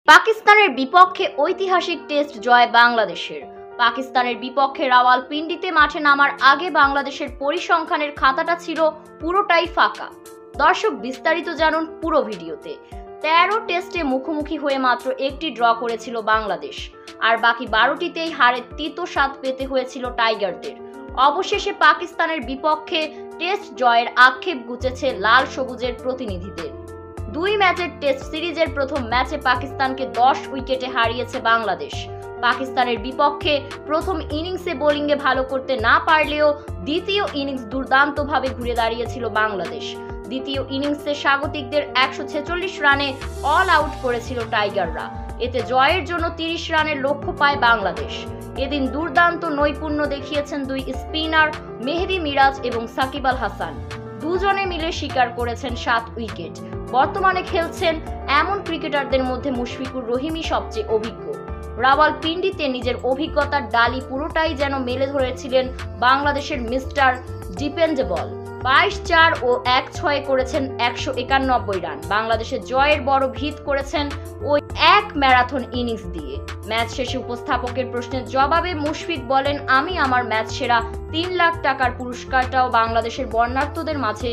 পাকিস্তানের বিপক্ষে ঐতিহাসিক টেস্ট জয় বাংলাদেশের। পাকিস্তানের বিপক্ষে রাওয়ালপিন্ডিতে মাঠে নামার আগে বাংলাদেশের পরিসংখ্যানের খাতাটা ছিল পুরোটাই ফাঁকা। দর্শক, বিস্তারিত জানুন পুরো ভিডিওতে। 13 টেস্টে মুখোমুখি হয়ে মাত্র একটি ড্র করেছিল বাংলাদেশ, আর বাকি 12টিতেই হারের তিতো স্বাদ পেতে হয়েছিল টাইগারদের। অবশেষে পাকিস্তানের বিপক্ষে টেস্ট জয়ের আক্ষেপ ঘুচেছে লাল সবুজের প্রতিনিধিদের। 2 ম্যাচের টেস্ট সিরিজের প্রথম ম্যাচে পাকিস্তানকে 10 উইকেটে হারিয়েছে বাংলাদেশ। পাকিস্তানের বিপক্ষে প্রথম ইনিংসে বোলিংয়ে ভালো করতে না পারলেও দ্বিতীয় ইনিংস দুর্দান্তভাবে ঘুরে দাঁড়িয়েছিল বাংলাদেশ। দ্বিতীয় ইনিংসে স্বাগতিকদের 146 রানে অল আউট করেছিল টাইগাররা। এতে জয়ের জন্য 30 রানের লক্ষ্য পায় বাংলাদেশ। এদিন দুর্দান্ত নৈপুণ্য দেখিয়েছেন দুই স্পিনার মেহেদী মিরাজ এবং সাকিব আল হাসান। দুজনে মিলে শিকার করেছেন 7 উইকেট। বর্তমানে খেলছেন এমন ক্রিকেটারদের মধ্যে মুশফিকুর রহিমই সবচেয়ে অভিজ্ঞ। রাওয়ালপিন্ডিতে নিজের অভিজ্ঞতার ডালি পুরোটাই যেন মেলে ধরেছিলেন বাংলাদেশের মিস্টার ডিপেন্ডেবল। 22-4 ও 1-6 করেছেন 191 রান। বাংলাদেশের জয়ের বড় ভিত করেছেন ওই এক ম্যারাথন ইনিংস দিয়ে। ম্যাচ শেষে উপস্থাপকের প্রশ্নের জবাবে মুশফিক বলেন, আমি আমার ম্যাচ সেরা 3 লাখ টাকার পুরস্কারটাও বাংলাদেশের বর্ণাঢ্যদের মাঝে